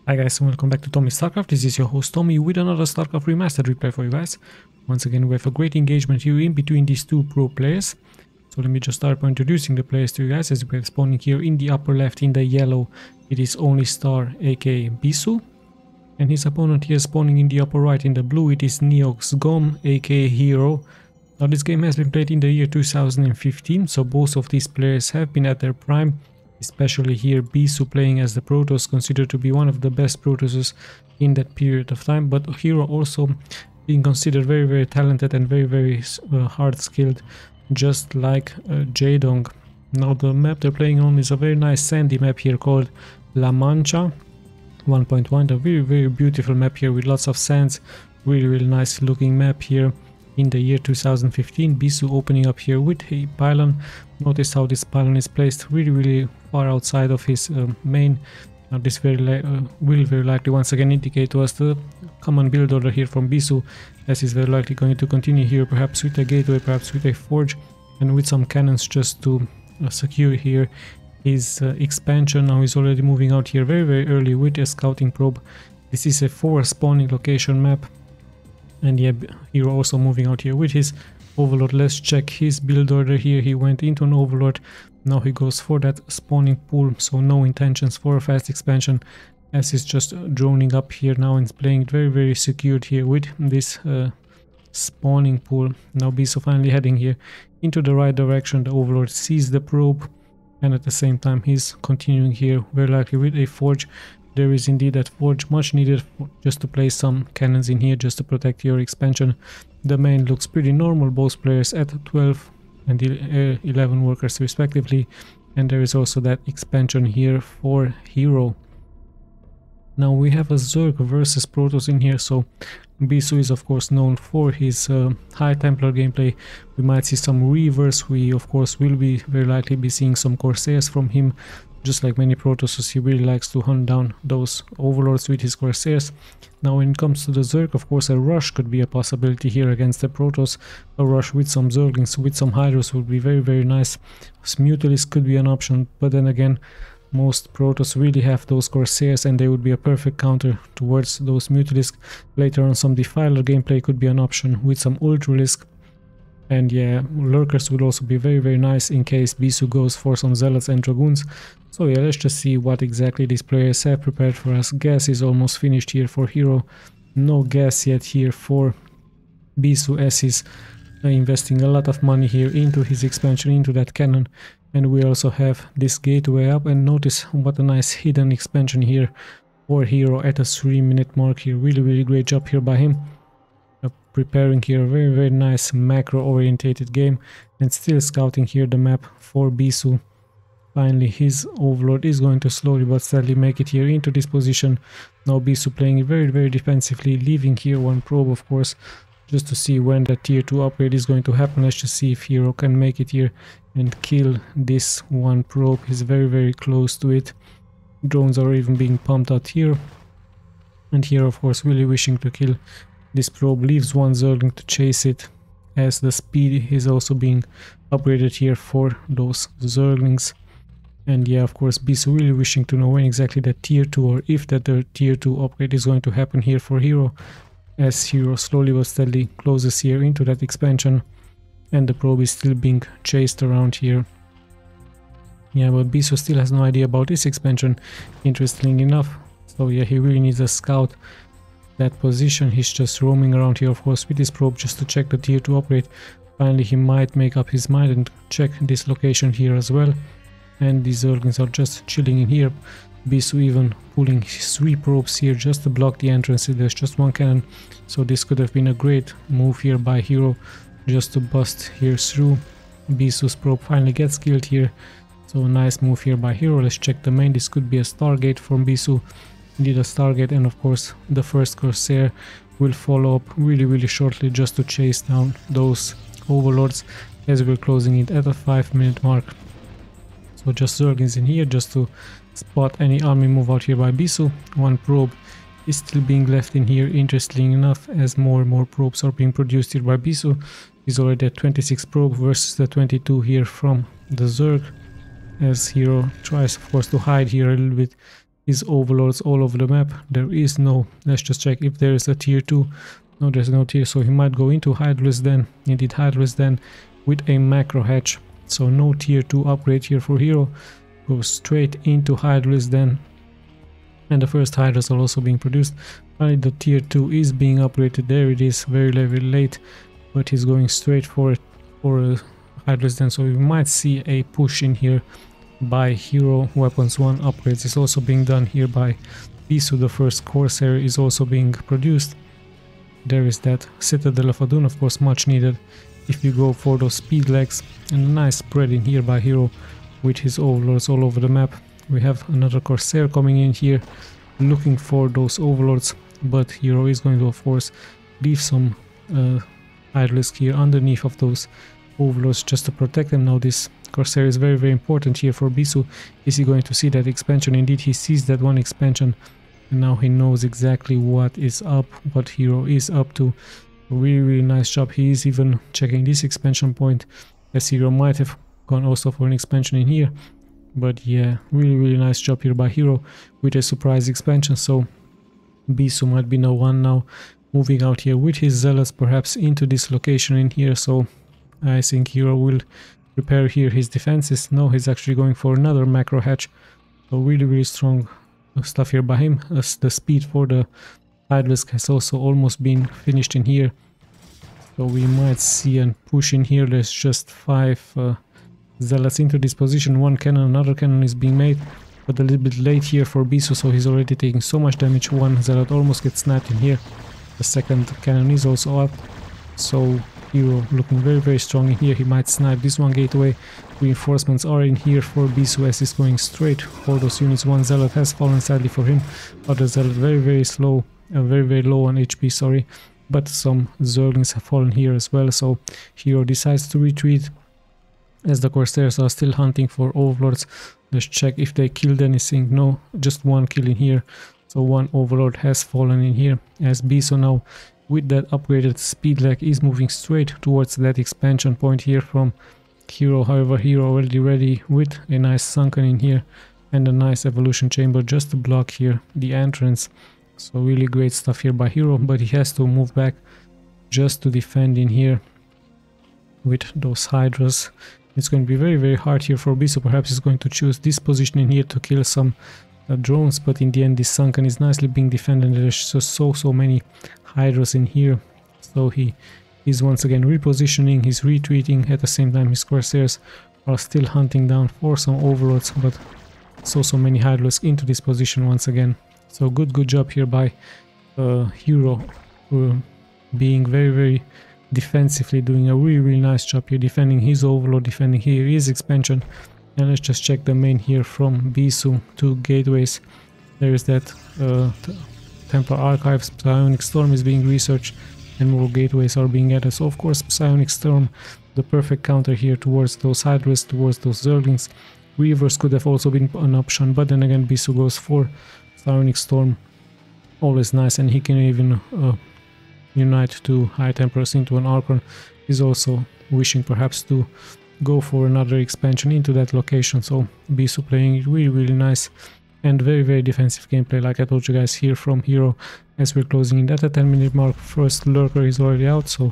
Hi guys, and welcome back to Tommy's StarCraft. This is your host Tommy with another StarCraft Remastered replay for you guys. Once again, we have a great engagement here in between these two pro players. So let me just start by introducing the players to you guys. As we're spawning here in the upper left in the yellow, it is Only Star aka BISU. And his opponent here spawning in the upper right in the blue, it is Neox Gom aka Hero. Now this game has been played in the year 2015, so both of these players have been at their prime. Especially here BISU playing as the Protoss, considered to be one of the best Protosses in that period of time, but Hero also being considered very talented and very hard skilled, just like Jaedong. Now the map they're playing on is a very nice sandy map here called La Mancha 1.1, a very beautiful map here with lots of sands, really nice looking map here. In the year 2015, BISU opening up here with a pylon. Notice how this pylon is placed really far outside of his main. Now this will very likely once again indicate to us the common build order here from BISU, as he's very likely going to continue here, perhaps with a gateway, perhaps with a forge, and with some cannons just to secure here his expansion. Now he's already moving out here very early with a scouting probe. This is a 4 spawning location map. And yeah, Hero also moving out here with his Overlord. Let's check his build order here. He went into an Overlord. Now he goes for that spawning pool, so no intentions for a fast expansion, as he's just droning up here now and playing it very secured here with this spawning pool. Now BISU finally heading here into the right direction. The Overlord sees the probe, and at the same time he's continuing here very likely with a forge. There is indeed that forge, much needed just to place some cannons in here just to protect your expansion. The main looks pretty normal, both players at 12 and 11 workers respectively, and there is also that expansion here for Hero. Now we have a Zerg versus Protoss in here, so BISU is of course known for his High Templar gameplay. We might see some reverse. We of course will be very likely be seeing some Corsairs from him. Just like many Protosses, he really likes to hunt down those Overlords with his Corsairs. Now when it comes to the Zerg, of course a rush could be a possibility here against the Protoss. A rush with some Zerglings, with some Hydras would be very nice. Mutalisks could be an option, but then again, most Protoss really have those Corsairs and they would be a perfect counter towards those Mutalisks. Later on some Defiler gameplay could be an option with some Ultralisk. And yeah, Lurkers would also be very nice in case BISU goes for some Zealots and Dragoons. So yeah, let's just see what exactly these players have prepared for us. Gas is almost finished here for Hero. No gas yet here for BISU, as he's investing a lot of money here into his expansion, into that cannon. And we also have this gateway up, and notice what a nice hidden expansion here for Hero at a 3-minute mark here. Really great job here by him. Preparing here a very nice macro orientated game, and still scouting here the map for BISU. Finally his Overlord is going to slowly but steadily make it here into this position. Now BISU playing it very defensively, leaving here one probe of course just to see when the tier 2 upgrade is going to happen. Let's just see if Hero can make it here and kill this one probe. He's very close to it. Drones are even being pumped out here, and here of course really wishing to kill this probe. Leaves one Zergling to chase it, as the speed is also being upgraded here for those Zerglings. And yeah, of course BISU really wishing to know when exactly that tier 2, or if that the tier 2 upgrade is going to happen here for Hero, as Hero slowly but steadily closes here into that expansion, and the probe is still being chased around here. Yeah, but BISU still has no idea about this expansion, interestingly enough. So yeah, he really needs a scout that position. He's just roaming around here of course with his probe just to check the tier 2 upgrade. Finally he might make up his mind and check this location here as well, and these Zerglings are just chilling in here. BISU even pulling 3 probes here just to block the entrance. There's just one cannon, so this could have been a great move here by Hero just to bust here through. BISU's probe finally gets killed here, so a nice move here by Hero. Let's check the main. This could be a Stargate from BISU. Indeed a Stargate, and of course the first Corsair will follow up really shortly just to chase down those Overlords, as we're closing it at a 5-minute mark. So just Zerglings in here just to spot any army move out here by BISU. One probe is still being left in here, interestingly enough, as more and more probes are being produced here by BISU. He's already at 26 probe versus the 22 here from the Zerg, as Hero tries of course to hide here a little bit his overlords all over the map. There is no, let's just check if there is a tier 2. No, there's no tier, so he might go into Hydralisk Den. Indeed, Hydralisk Den with a macro hatch. So no tier 2 upgrade here for hero. Goes straight into Hydralisk Den. And the first Hydras are also being produced. Finally, the tier 2 is being upgraded. There it is, very late. But he's going straight for it, for a Hydralisk Den. So we might see a push in here by hero. Weapons 1 upgrades is also being done here by BISU. The first Corsair is also being produced. There is that Citadel of Adun, of course, much needed if you go for those speed legs. And a nice spread in here by hero with his overlords all over the map. We have another Corsair coming in here looking for those overlords, but hero is going to, of course, leave some Hydralisk here underneath of those overlords just to protect them. Now this Corsair is very important here for BISU. Is he going to see that expansion? Indeed, he sees that one expansion, and now he knows exactly what is up, what hero is up to. Really nice job. He is even checking this expansion point, as hero might have gone also for an expansion in here. But yeah, really nice job here by hero with a surprise expansion. So BISU might be no one now, moving out here with his zealots perhaps into this location in here. So I think hero will repair here his defenses. No, he's actually going for another macro hatch. So really strong stuff here by him. The speed for the Hydralisk has also almost been finished in here. So we might see a push in here. There's just 5 zealots into this position. One cannon, another cannon is being made, but a little bit late here for BISU, so he's already taking so much damage. One zealot almost gets sniped in here. The second cannon is also up, so hero looking very strong in here. He might snipe this one gateway. Reinforcements are in here for BISU as he's going straight for those units. One zealot has fallen sadly for him. Other zealot very slow, very low on HP, sorry. But some Zerglings have fallen here as well, so hero decides to retreat as the Corsairs are still hunting for overlords. Let's check if they killed anything. No, just one kill in here. So one overlord has fallen in here, as BISU now with that upgraded speed lag is moving straight towards that expansion point here from hero. However, hero already ready with a nice sunken in here and a nice evolution chamber just to block here the entrance. So really great stuff here by hero, but he has to move back just to defend in here with those Hydras. It's going to be very hard here for BISU. Perhaps he's going to choose this position in here to kill some drones, but in the end this sunken is nicely being defended. There's just so many Hydras in here, so he is once again repositioning, he's retreating. At the same time his Corsairs are still hunting down for some overlords, but so many Hydras into this position once again. So good job here by hero, being very defensively, doing a really nice job here, defending his overlord, defending here his expansion. And let's just check the main here from BISU. 2 gateways. There is that Templar Archives. Psionic Storm is being researched and more gateways are being added. So of course Psionic Storm, the perfect counter here towards those Hydras, towards those Zerglings. Reavers could have also been an option, but then again BISU goes for Psionic Storm. Always nice, and he can even unite 2 High Templars into an Archon. He's also wishing perhaps to go for another expansion into that location. So BISU playing really nice and very defensive gameplay, like I told you guys here from hero. As we're closing in at the 10-minute mark, first lurker is already out, so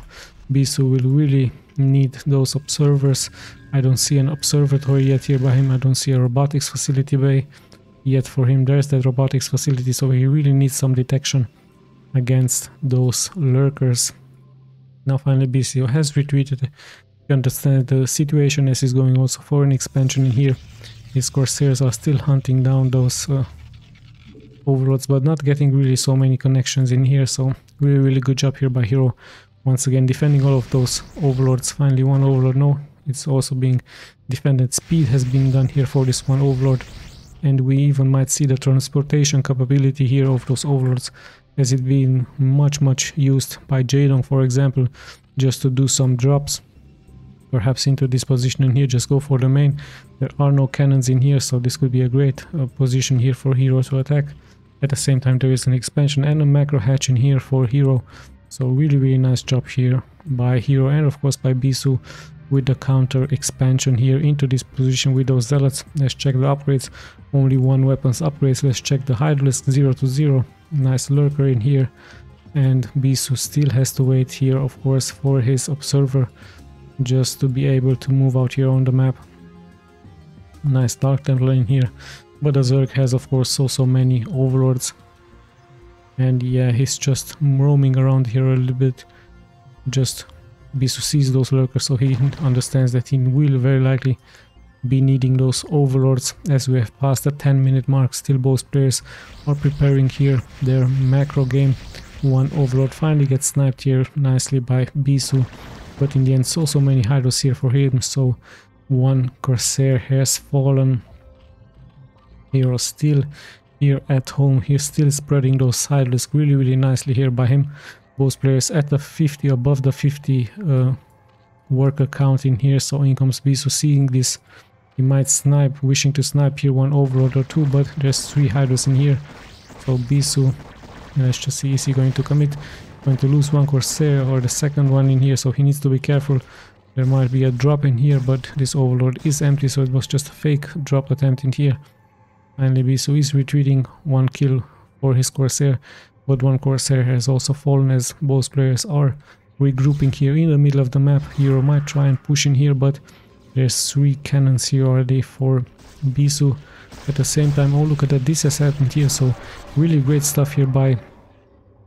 BISU will really need those observers. I don't see an observatory yet here by him. I don't see a robotics facility bay yet for him. There's that robotics facility, so he really needs some detection against those lurkers. Now finally BISU has retreated. You understand the situation as he's going also for an expansion in here. His Corsairs are still hunting down those overlords, but not getting really so many connections in here. So really good job here by hero, once again defending all of those overlords. Finally one overlord, no, it's also being defended. Speed has been done here for this one overlord, and we even might see the transportation capability here of those overlords, as it been much used by Jaedong, for example, just to do some drops perhaps into this position in here. Just go for the main. There are no cannons in here, so this could be a great position here for hero to attack. At the same time there is an expansion and a macro hatch in here for hero, so really nice job here by hero and of course by BISU with the counter expansion here into this position with those zealots. Let's check the upgrades. Only one weapons upgrades. Let's check the Hydralisk 0 to 0. Nice lurker in here. And BISU still has to wait here, of course, for his observer just to be able to move out here on the map. Nice Dark Templar in here. But the Zerg has, of course, so many overlords. And yeah, he's just roaming around here a little bit. Just BISU sees those lurkers, so he understands that he will very likely be needing those overlords as we have passed the 10-minute mark. Still both players are preparing here their macro game. One overlord finally gets sniped here nicely by BISU, but in the end so many hydros here for him, so one Corsair has fallen. Hero still here at home. He's still spreading those hydros really nicely here by him. Both players at the 50, above the 50 worker count in here, so in comes BISU seeing this. He might snipe, wishing to snipe here one overlord or two, but there's 3 hydros in here. So BISU, let's just see, is he going to commit? Going to lose one Corsair or the second one in here, so he needs to be careful. There might be a drop in here, but this overlord is empty, so it was just a fake drop attempt in here. Finally BISU is retreating, 1 kill for his Corsair, but one Corsair has also fallen as both players are regrouping here in the middle of the map. Hero might try and push in here, but there's 3 cannons here already for BISU. At the same time, oh look at that, this has happened here, so really great stuff here by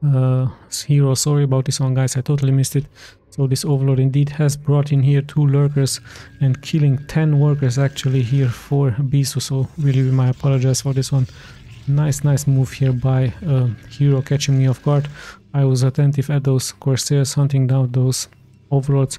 Hero. Sorry about this one, guys, I totally missed it. So this overlord indeed has brought in here 2 lurkers and killing 10 workers actually here for BISU, so really we might apologize for this one. Nice move here by Hero, catching me off guard. I was attentive at those Corsairs hunting down those overlords,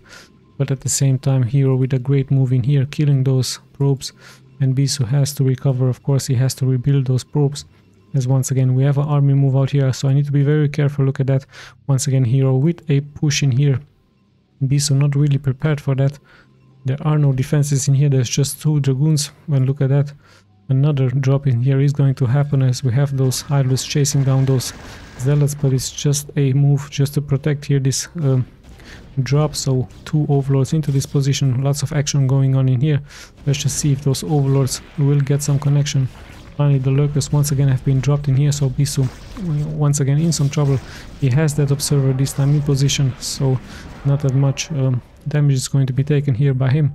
but at the same time Hero with a great move in here, killing those probes, and BISU has to recover. Of course he has to rebuild those probes, as once again we have an army move out here, so I need to be very careful. Look at that, once again Hero with a push in here. BISU not really prepared for that. There are no defenses in here, there's just 2 dragoons, and look at that. Another drop in here is going to happen as we have those Hydras chasing down those zealots, but it's just a move just to protect here this drop. So 2 overlords into this position, lots of action going on in here. Let's just see if those overlords will get some connection. Finally the lurkers once again have been dropped in here, so BISU once again in some trouble. He has that observer this time in position, so not that much damage is going to be taken here by him.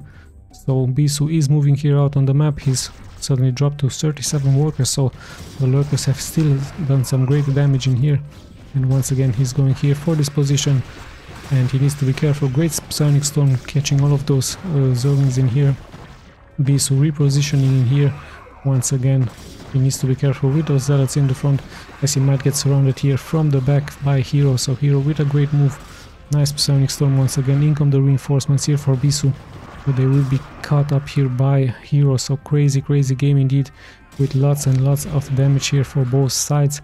So BISU is moving here out on the map. He's suddenly dropped to 37 workers, so the lurkers have still done some great damage in here. And once again he's going here for this position, and he needs to be careful. Great Psionic Storm catching all of those Zerglings in here. BISU repositioning in here. Once again he needs to be careful with those zealots in the front, as he might get surrounded here from the back by Hero. So Hero with a great move. Nice Psionic Storm once again. In come the reinforcements here for BISU, but they will be caught up here by Hero. So crazy game indeed, with lots and lots of damage here for both sides.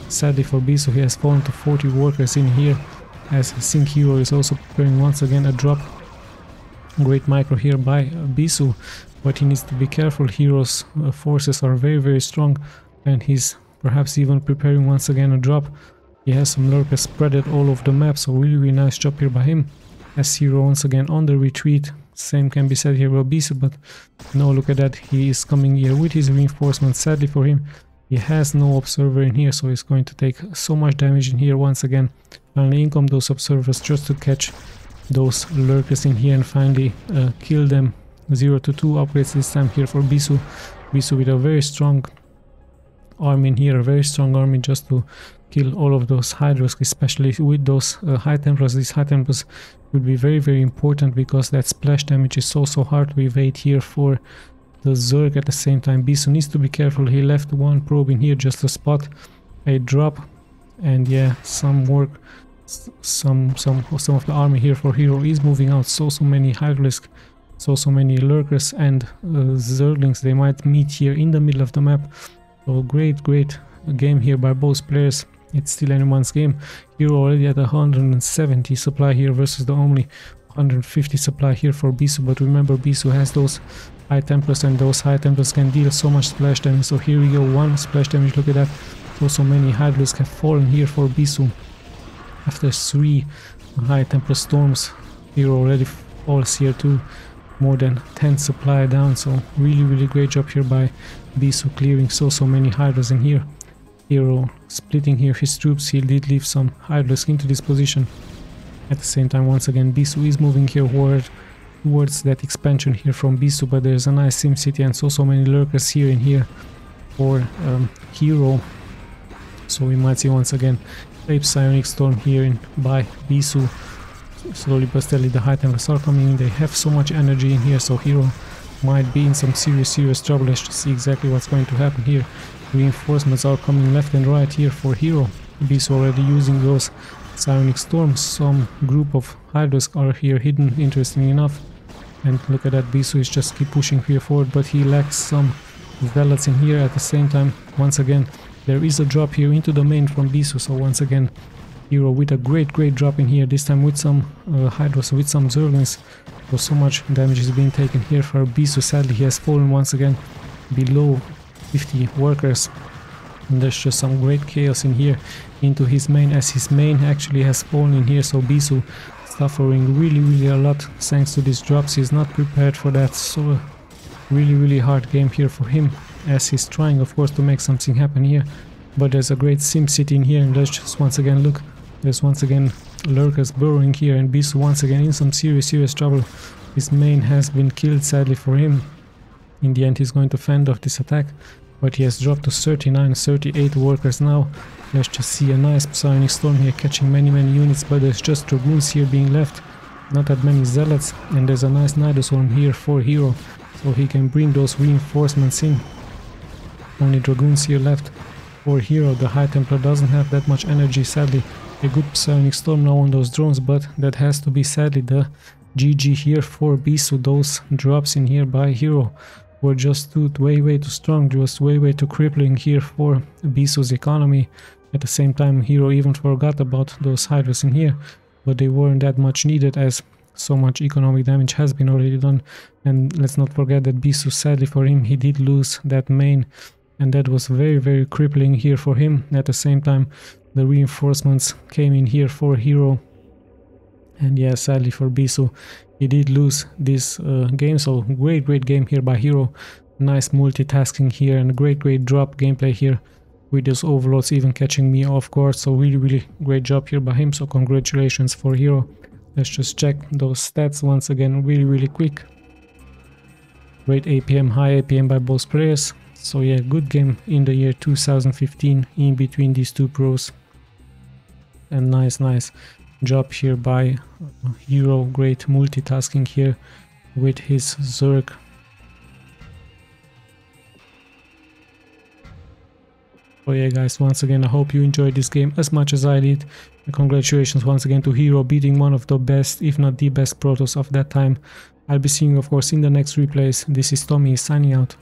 Sadly for BISU, he has fallen to 40 workers in here, as Sync Hero is also preparing once again a drop. Great micro here by BISU, but he needs to be careful. Hero's forces are very strong, and he's perhaps even preparing once again a drop. He has some lurkers spread it all over the map, so really nice job here by him. As Hero once again on the retreat. Same can be said here about BISU, but no, look at that, he is coming here with his reinforcements. Sadly for him, he has no observer in here, so he's going to take so much damage in here once again. Finally in come those observers just to catch those lurkers in here and finally kill them. 0 to 2 upgrades this time here for BISU. BISU with a very strong army in here, a very strong army just to kill all of those Hydras, especially with those High Templars. These High Templars will be very important, because that splash damage is so hard to evade here for the Zerg. At the same time BISU needs to be careful. He left 1 probe in here just to spot a drop, and yeah, some work. Some of the army here for Hero is moving out. So many Hydralisk, so many lurkers and Zerglings. They might meet here in the middle of the map. So great game here by both players. It's still anyone's game. Hero already at 170 supply here versus the only 150 supply here for BISU. But remember, BISU has those High Templars, and those High Templars can deal so much splash damage. So here we go, 1 splash damage. Look at that. So many Hydralisk have fallen here for BISU. After 3 High Templar storms, Hero already falls here too. More than 10 supply down, so really great job here by BISU, clearing so many Hydras in here. Hero splitting here his troops, he did leave some Hydras into this position. At the same time, once again, BISU is moving here towards that expansion here from BISU, but there's a nice sim city and so many lurkers here in here for Hero. So we might see once again a Psionic Storm here by BISU. Slowly but steadily the High Templars are coming in, they have so much energy in here, so Hero might be in some serious trouble. Let's just see exactly what's going to happen here. Reinforcements are coming left and right here for Hero. BISU already using those Psionic Storms. Some group of Hydras are here hidden, interestingly enough. And look at that, BISU is just keep pushing here forward, but he lacks some Zealots in here. At the same time, once again, there is a drop here into the main from BISU, so once again, Hero with a great drop in here, this time with some Hydras, with some Zerglings. So much damage is being taken here for BISU. Sadly, he has fallen once again below 50 workers. And there's just some great chaos in here into his main, as his main actually has fallen in here, so BISU suffering really a lot thanks to these drops. He's not prepared for that, so really hard game here for him, as he's trying of course to make something happen here. But there's a great sim city in here, and let's just once again look, there's once again lurkers burrowing here, and BISU once again in some serious trouble. His main has been killed, sadly for him. In the end he's going to fend off this attack, but he has dropped to 38 workers now. Let's just see a nice Psionic Storm here catching many units, but there's just Dragoons here being left, not that many Zealots, and there's a nice Nidus Swarm here for Hero, so he can bring those reinforcements in. Only Dragoons here left for Hero. The High Templar doesn't have that much energy, sadly. A good Psionic Storm now on those drones, but that has to be sadly the GG here for BISU. Those drops in here by Hero were just way too strong, just way too crippling here for BISU's economy. At the same time, Hero even forgot about those Hydras in here, but they weren't that much needed, as so much economic damage has been already done. And let's not forget that BISU, sadly for him, he did lose that main, and that was very crippling here for him. At the same time, the reinforcements came in here for Hero, and yeah, sadly for BISU, he did lose this game. So great game here by Hero. Nice multitasking here, and great drop gameplay here with those overloads even catching me off guard. So really great job here by him, so congratulations for Hero. Let's just check those stats once again really quick. Great APM, high APM by both players. So yeah, good game in the year 2015 in between these two pros. And nice job here by Hero. Great multitasking here with his Zerg. So yeah guys, once again I hope you enjoyed this game as much as I did. And congratulations once again to Hero, beating one of the best, if not the best Protoss of that time. I'll be seeing you of course in the next replays. This is Tommy signing out.